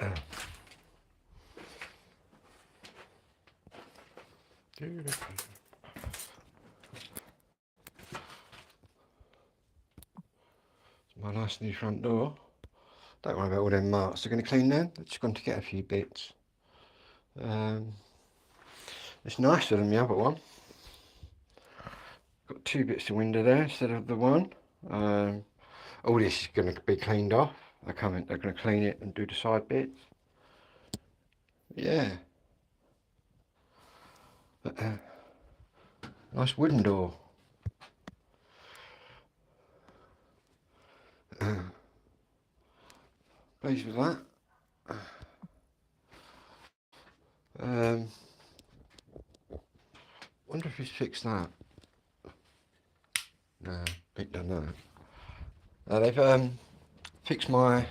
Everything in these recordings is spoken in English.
My nice new front door. Don't worry about all them marks. They're going to clean them. They're just going to get a few bits. It's nicer than the other one. Got 2 bits of window there instead of the one. All this is going to be cleaned off. They're going to clean it and do the side bits. Yeah. But, nice wooden door. Pleased with that. Wonder if he's fixed that. No, ain't done that. They've fixed my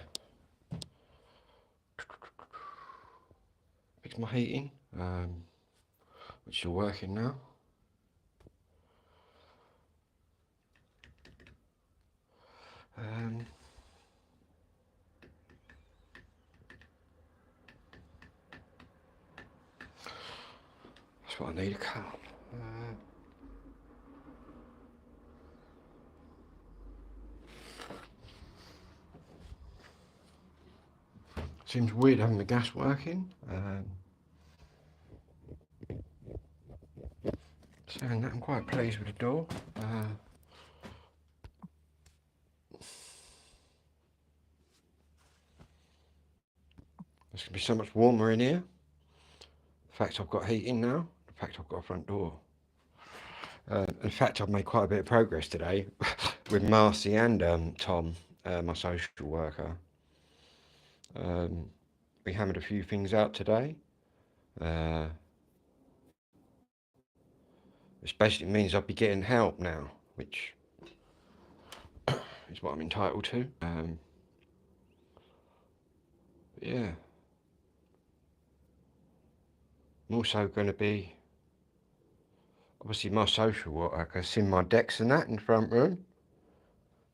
heating, which is working now. That's what I need, a cup. Seems weird having the gas working. Saying that, I'm quite pleased with the door. It's going to be so much warmer in here. The fact I've got heating now. The fact I've got a front door. In fact, I've made quite a bit of progress today with Marcy and Tom, my social worker. We hammered a few things out today. Which basically means I'll be getting help now, which is what I'm entitled to. Yeah. I'm also going to be, obviously my social worker, seeing my decks and that in the front room.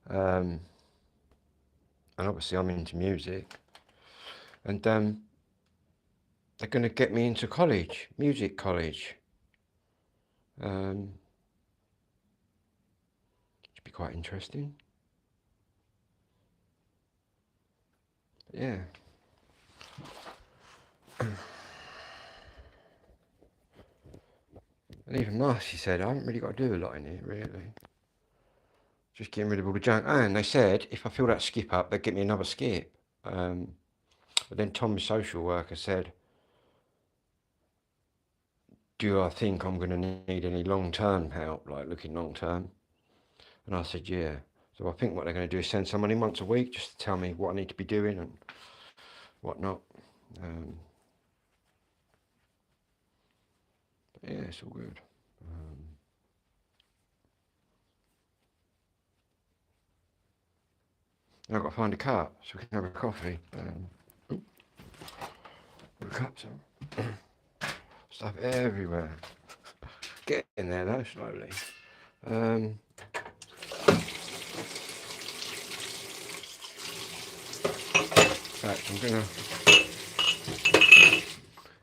And obviously I'm into music. And they're going to get me into college, music college. Should be quite interesting. Yeah. And even Marcy said, I haven't really got to do a lot in here, really. Just getting rid of all the junk. And they said, if I fill that skip up, they'd get me another skip. But then Tom's social worker said, do I think I'm going to need any long-term help, like looking long-term? And I said, yeah. So I think what they're going to do is send someone in once a week just to tell me what I need to be doing and whatnot. But yeah, it's all good. Now I've got to find a cup so we can have a coffee. The cups are stuff everywhere. Get in there though, slowly. In fact, I'm gonna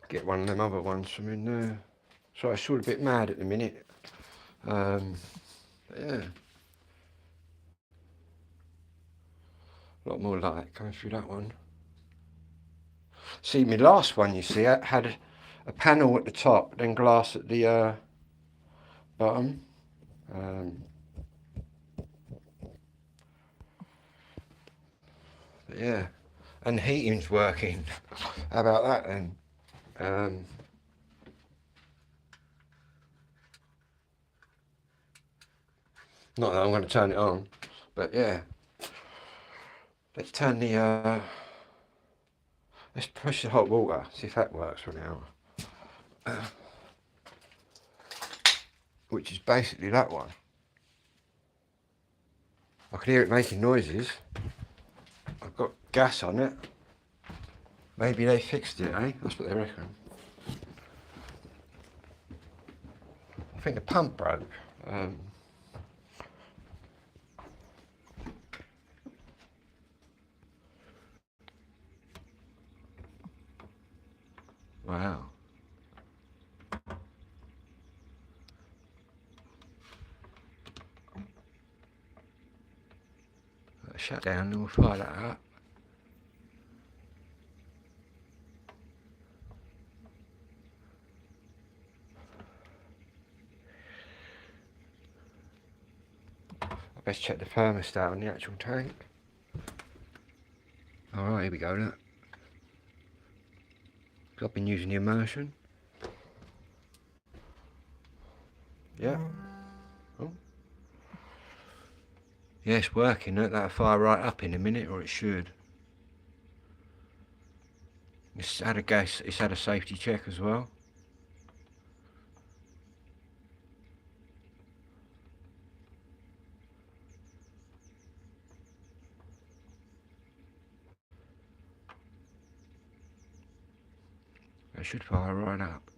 get one of them other ones from in there. So I'm sort of a bit mad at the minute. Yeah. A lot more light coming through that one. See, my last one, you see, it had a panel at the top, then glass at the bottom. Yeah, and heating's working. How about that then? Not that I'm going to turn it on, but yeah. Let's turn the, let's push the hot water, see if that works for now. Which is basically that one. I could hear it making noises. I've got gas on it. Maybe they fixed it, eh? That's what they reckon. I think the pump broke. Wow. Shut down and we'll fire that up. I best check the thermostat on the actual tank. Alright, here we go, look. I've been using the immersion. Yeah. Oh. Yeah, it's working. Look, that'll fire right up in a minute, or it should. It's had a gas. It's had a safety check as well. It should fire right up.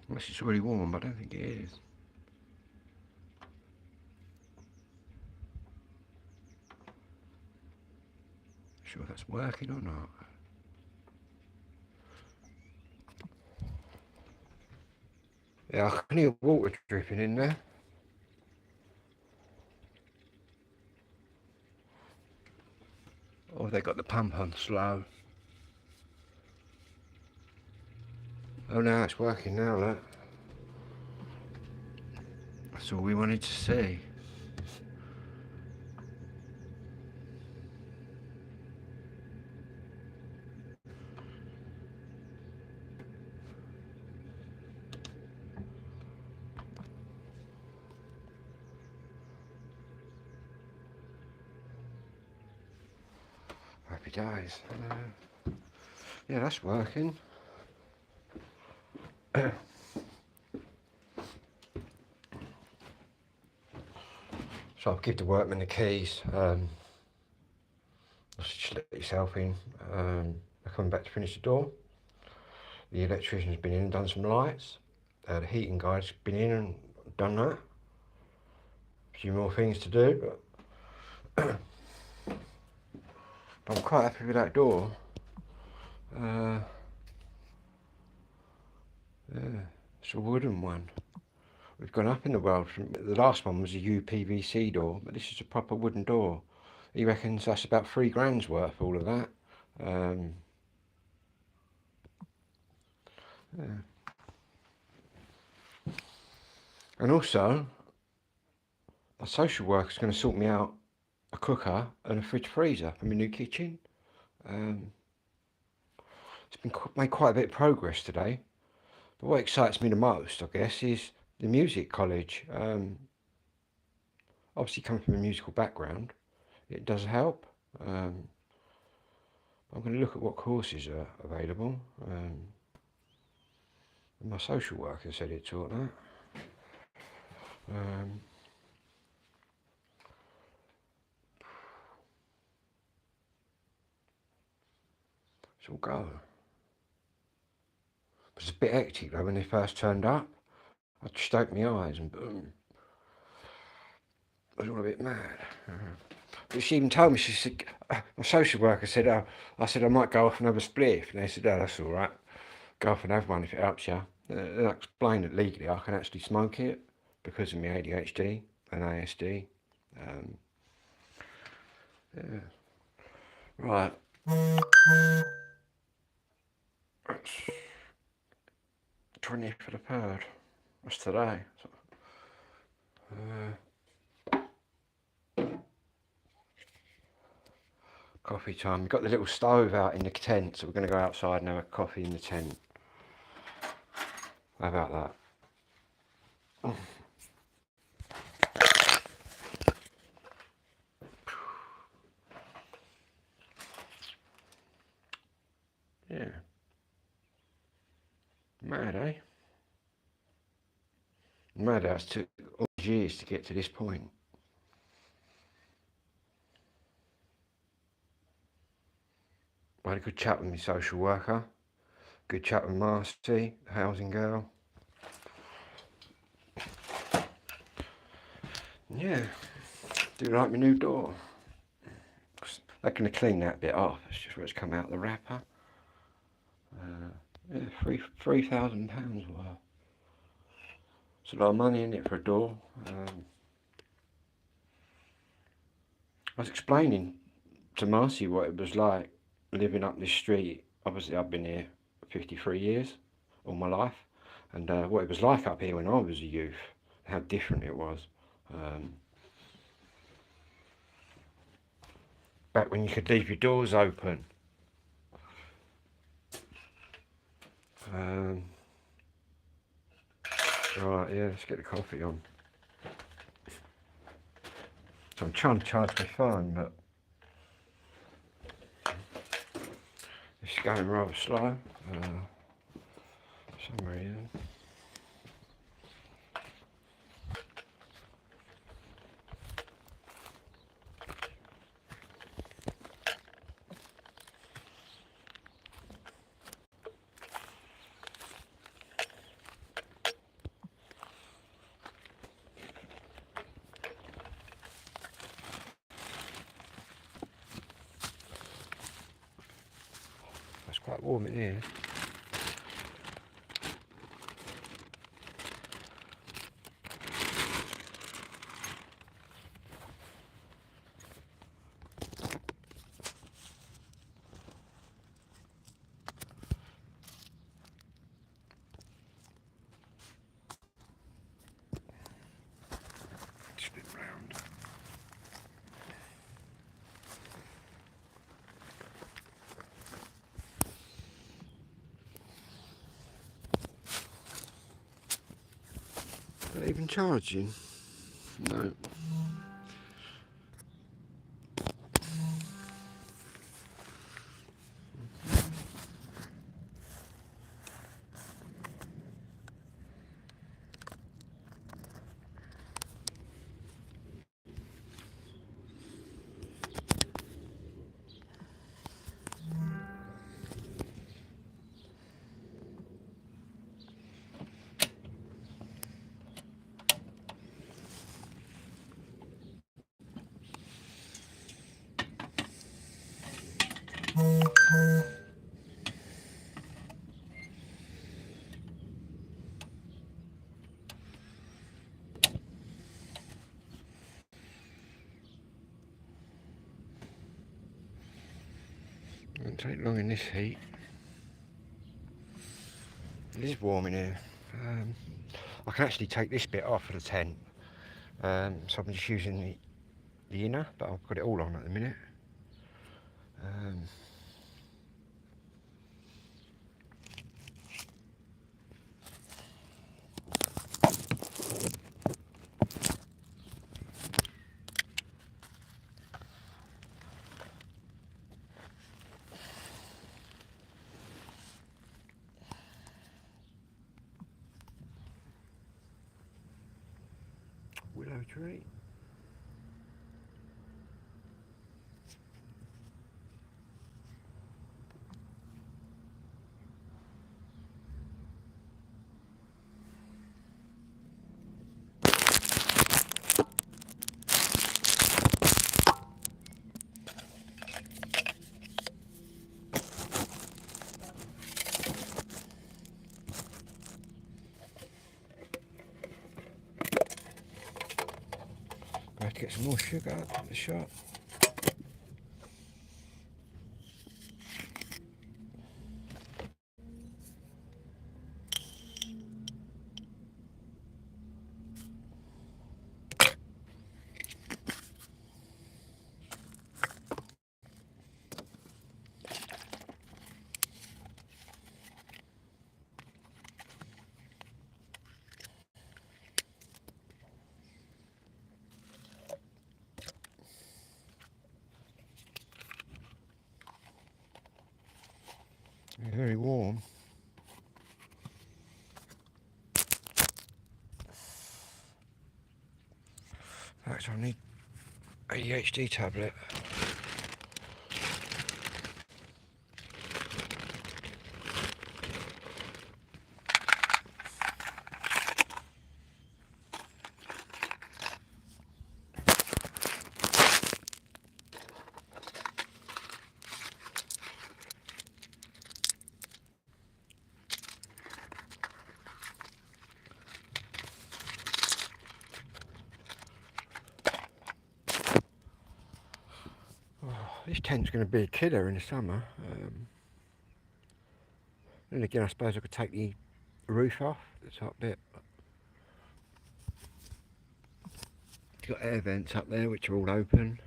Unless it's really warm, but I don't think it is. Sure that's working or not. Yeah, I can hear water dripping in there. Oh, they got the pump on slow. Oh, now it's working now, look. That's all we wanted to see. Happy days. Yeah, that's working. So I'll give the workman the keys. Just let yourself in. They're coming back to finish the door. The electrician's been in and done some lights. The heating guy's been in and done that. A few more things to do, but I'm quite happy with that door. Yeah, it's a wooden one. We've gone up in the world. The last one was a UPVC door, but this is a proper wooden door. He reckons that's about £3 worth, all of that. Yeah. And also, a social worker's going to sort me out a cooker and a fridge freezer for my new kitchen. It's been made quite a bit of progress today. But what excites me the most, I guess, is the music college. Obviously, coming from a musical background, it does help. I'm going to look at what courses are available. My social worker said it taught that. So we'll go. It was a bit hectic though when they first turned up. I just opened my eyes and boom. I was all a bit mad. But she even told me, she said, my social worker said, oh, I said I might go off and have a spliff. And they said, oh, that's all right. Go off and have one if it helps you. They explained that legally I can actually smoke it because of my ADHD and ASD. Yeah. Right. That's 20th of the 3rd. That's today. Coffee time. We've got the little stove out in the tent, so we're going to go outside and have a coffee in the tent. How about that? Yeah. Mad, eh? Mad how it took all these years to get to this point. I had a good chat with my social worker. Good chat with Marcy, the housing girl. Yeah. Do you like my new door? They're going to clean that bit off. It's just where it's come out of the wrapper. Yeah, £3,000 worth. It's a lot of money in it for a door. I was explaining to Marcy what it was like living up this street. Obviously I've been here 53 years, all my life, and what it was like up here when I was a youth, how different it was. Back when you could leave your doors open. Right, yeah, let's get the coffee on. So I'm trying to charge my phone, but it's going rather slow for some reason. It's quite warm in here. Spin round. Not even charging? No. Won't take long in this heat. It is warm in here. I can actually take this bit off of the tent, so I'm just using the inner, but I've got it all on at the minute. Willow tree. I have to get some more sugar out of the shop. Very warm. Actually, I need ADHD tablet. This tent's going to be a killer in the summer. Then again, I suppose I could take the roof off, the top bit. It's got air vents up there which are all open.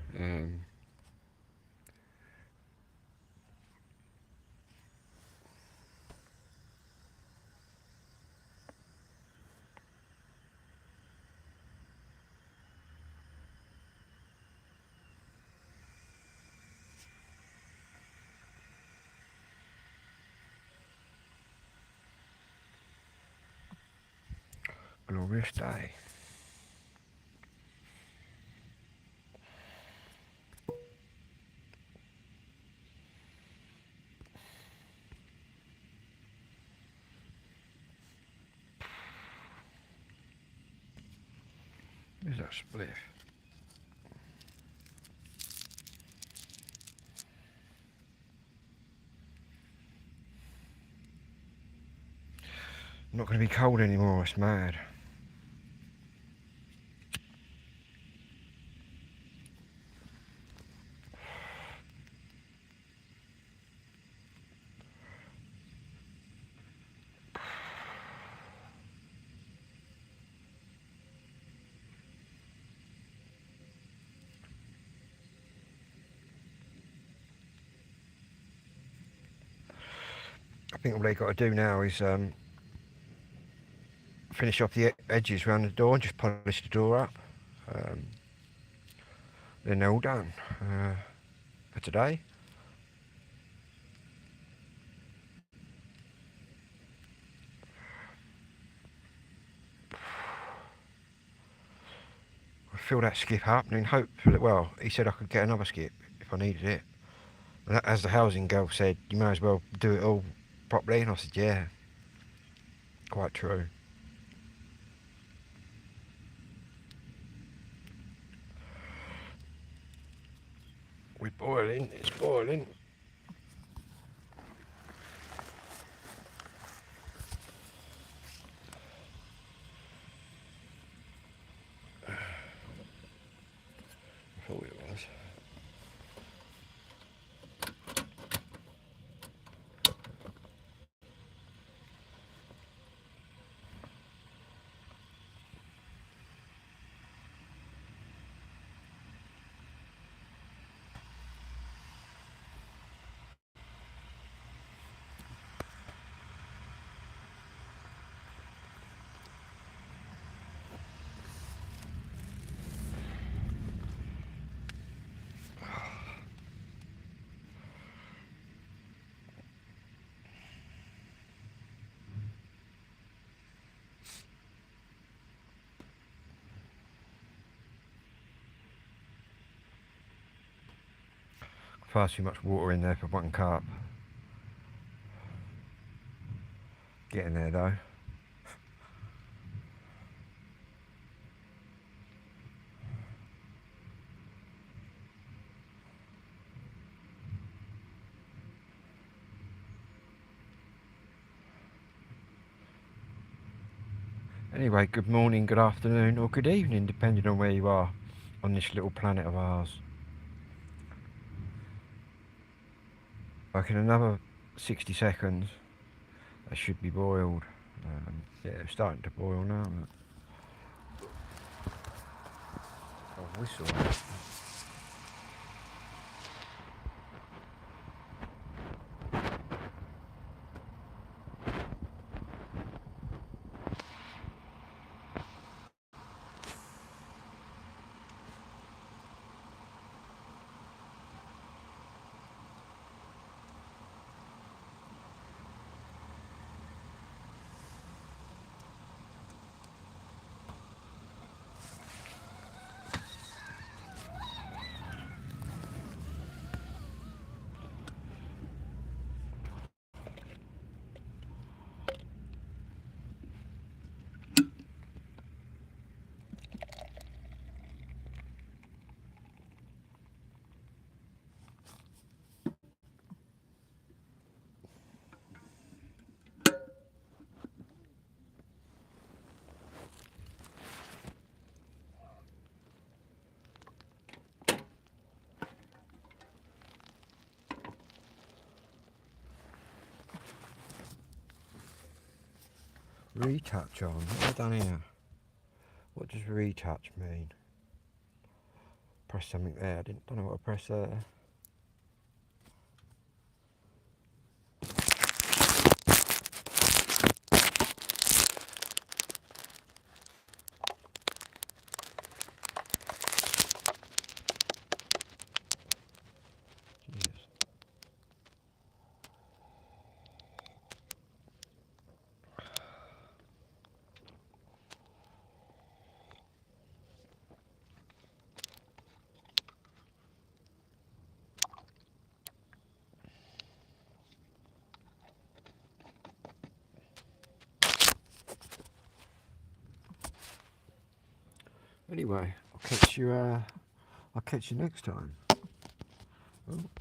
Glorious day. Where's that spliff? Not going to be cold anymore, it's mad. I think all they got to do now is finish off the edges around the door and just polish the door up. Then they're all done for today. I'll fill that skip up and then hopefully, well, he said I could get another skip if I needed it. And as the housing girl said, you may as well do it all properly. And I said, yeah, quite true. We're boiling, it's boiling. I thought it was. Far too much water in there for one cup. Getting there though. Anyway, good morning, good afternoon, or good evening, depending on where you are on this little planet of ours. Like in another 60 seconds, they should be boiled. Yeah, they're starting to boil now. Oh, whistle. retouch on. What have I done here? What does retouch mean? Press something there. I don't know what to press there. Jesus. Anyway, I'll catch you next time. Oh.